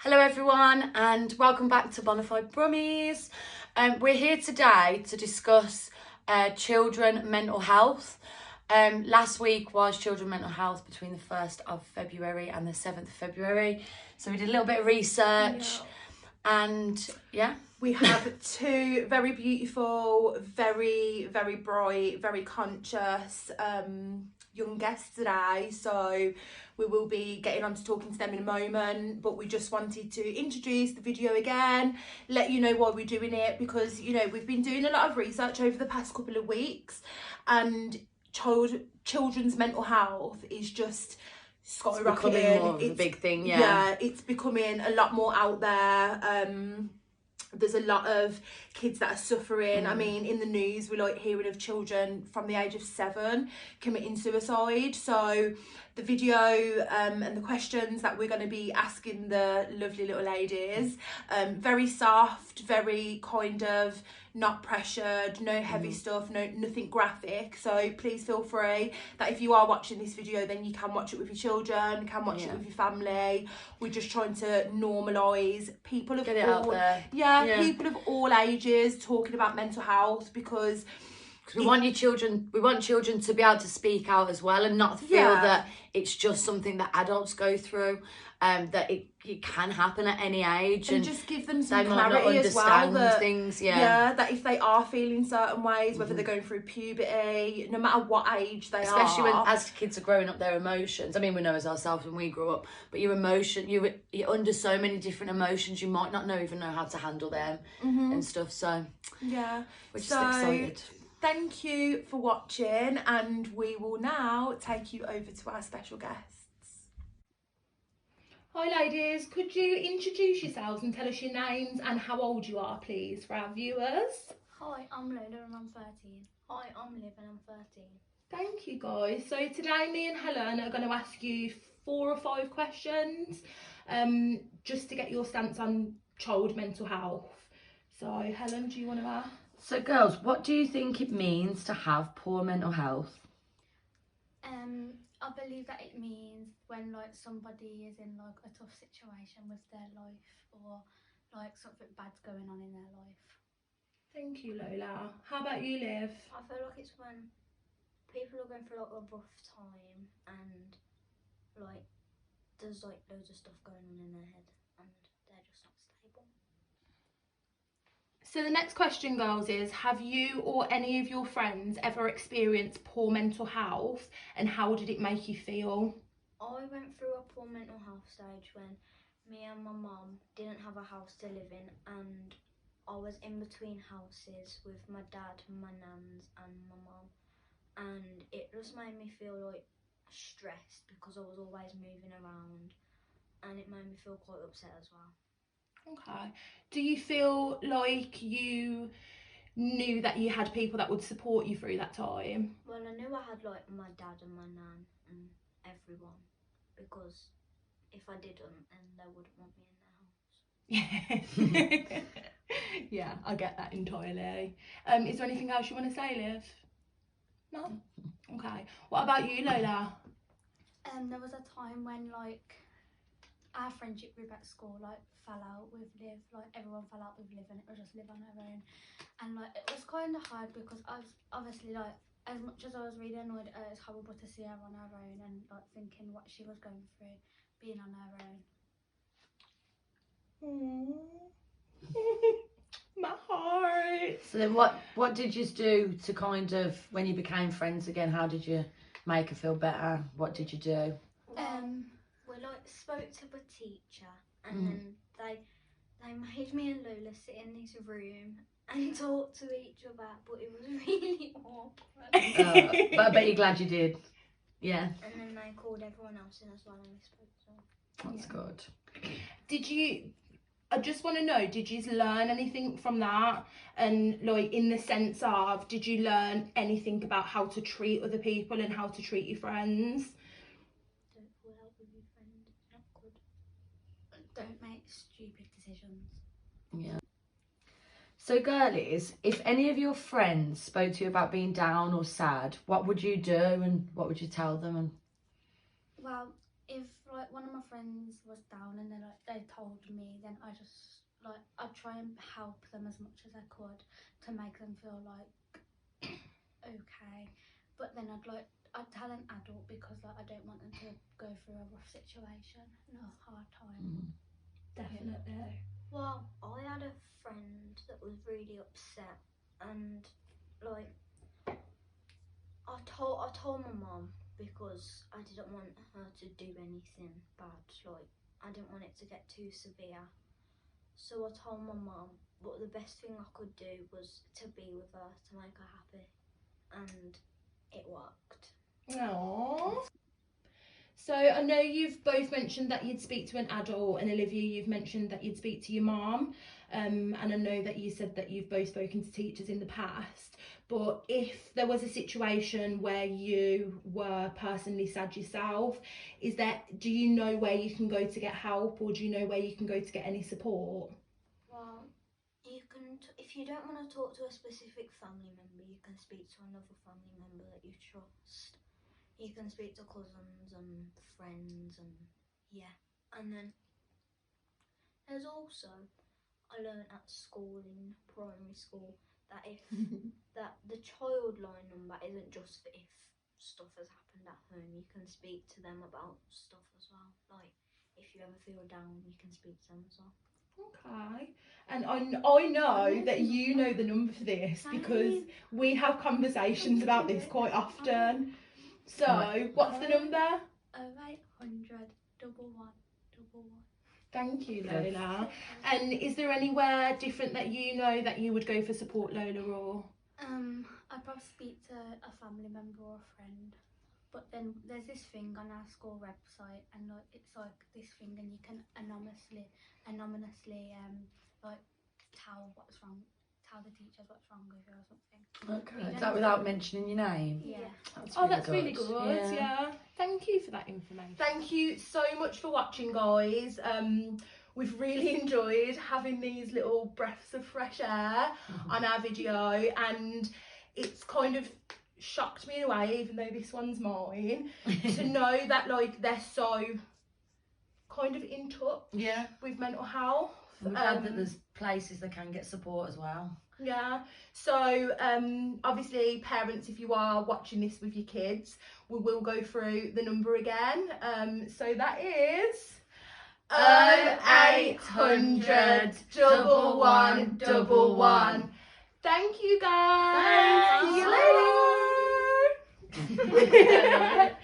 Hello everyone and welcome back to BONAFIDE BRUMMIES. We're here today to discuss children mental health. Last week was children mental health between the 1st of February and the 7th of February. So we did a little bit of research and yeah. We have two very beautiful, very bright, very conscious young guests today. So we will be getting on to talking to them in a moment, but we just wanted to introduce the video again, let you know why we're doing it, because, you know, we've been doing a lot of research over the past couple of weeks and children's mental health is just skyrocketing. It's becoming more of a big thing, Yeah, it's becoming a lot more out there. There's a lot of kids that are suffering. I mean, in the news, we're like hearing of children from the age of 7 committing suicide. So the video and the questions that we're going to be asking the lovely little ladies, very soft, very kind of not pressured, no heavy stuff, nothing graphic. So please feel free that if you are watching this video, then you can watch it with your children, can watch it with your family. We're just trying to normalise people of Get it out there. People of all ages talking about mental health, because we want children to be able to speak out as well and not feel that it's just something that adults go through, that it can happen at any age, and just give them some clarity as well, that things, that if they are feeling certain ways, whether they're going through puberty, no matter what age they especially are, when as kids are growing up, their emotions, I mean, we know as ourselves when we grew up, but your emotion, you're under so many different emotions, you might not even know how to handle them and stuff. So we're just excited. Thank you for watching, and we will now take you over to our special guests. Hi ladies, could you introduce yourselves and tell us your names and how old you are, please, for our viewers? Hi, I'm Lola and I'm 13. Hi, I'm Liv and I'm 13. Thank you guys. So today me and Helen are going to ask you 4 or 5 questions just to get your stance on child mental health. So Helen, do you want to ask? So girls, what do you think it means to have poor mental health? I believe that it means when like somebody is in like a tough situation with their life, or like something bad's going on in their life. Thank you, Lola. How about you, Liv? I feel like it's when people are going through like a rough time and like there's like loads of stuff going on in their head and they're just not stable. So the next question, girls, is have you or any of your friends ever experienced poor mental health, and how did it make you feel? I went through a poor mental health stage when me and my mum didn't have a house to live in, and I was in between houses with my dad, my nans and my mum, and it just made me feel like stressed because I was always moving around, and it made me feel quite upset as well. Okay. Do you feel like you knew that you had people that would support you through that time? Well, I knew I had like my dad and my nan and everyone, because if I didn't, then they wouldn't want me in their house. Yeah, I get that entirely. Is there anything else you want to say, Liv? No? Okay. What about you, Lola? There was a time when like our friendship group at school like fell out with Liv, like everyone fell out with Liv and it was just Liv on her own, and like it was kind of hard because I was obviously like, as much as I was really annoyed, it was horrible to see her on her own and like thinking what she was going through being on her own. My heart. So then what did you do to kind of, when you became friends again, how did you make her feel better? What did you do? We like spoke to the teacher, and then they made me and Lola sit in this room and talk to each other, but it was really awkward. But I bet you're glad you did. Yeah. And then they called everyone else in as well and we spoke to them. That's good. Did you, I just want to know, did you learn anything from that? And like in the sense of, did you learn anything about how to treat other people and how to treat your friends? Don't fall out with your friends, it's not good. Don't make stupid decisions. Yeah. So girlies, if any of your friends spoke to you about being down or sad, what would you do and what would you tell them? And Well, if like one of my friends was down and they told me, then I just like I'd try and help them as much as I could to make them feel like okay. But then I'd tell an adult because like I don't want them to go through a rough situation and a hard time. Definitely. Well, I had a friend that was really upset, and like I told my mum because I didn't want her to do anything bad. Like I didn't want it to get too severe. So I told my mum, but the best thing I could do was to be with her to make her happy, and it worked. Aww. So I know you've both mentioned that you'd speak to an adult, and Olivia, you've mentioned that you'd speak to your mum, and I know that you said that you've both spoken to teachers in the past. But if there was a situation where you were personally sad yourself, do you know where you can go to get help, or do you know where you can go to get any support? Well, you can, if you don't want to talk to a specific family member, you can speak to another family member that you trust. You can speak to cousins and friends, and yeah. And then there's also, I learned at school, in primary school, that if that the child line number isn't just for if stuff has happened at home, you can speak to them about stuff as well. Like if you ever feel down, you can speak to them as well. Okay, and I know that you know the number for this because we have conversations about this quite often. So, what's the number? 0800 11 11. Thank you, Lola. And is there anywhere different that you know that you would go for support, Lola, or? I'd probably speak to a family member or a friend. But then there's this thing on our school website, and like it's like this thing, and you can anonymously like tell the teachers what's wrong with you or something. Okay, is that without mentioning your name? Yeah. That's really good. Yeah. Thank you for that information. Thank you so much for watching, guys. We've really enjoyed having these little breaths of fresh air on our video, and it's kind of shocked me in a way, even though this one's mine, to know that like they're so kind of in touch with mental health. We're glad that there's places that can get support as well. Yeah, so obviously parents, if you are watching this with your kids, we will go through the number again. So that is 0800 11 11. Thank you guys. Thanks. See you later.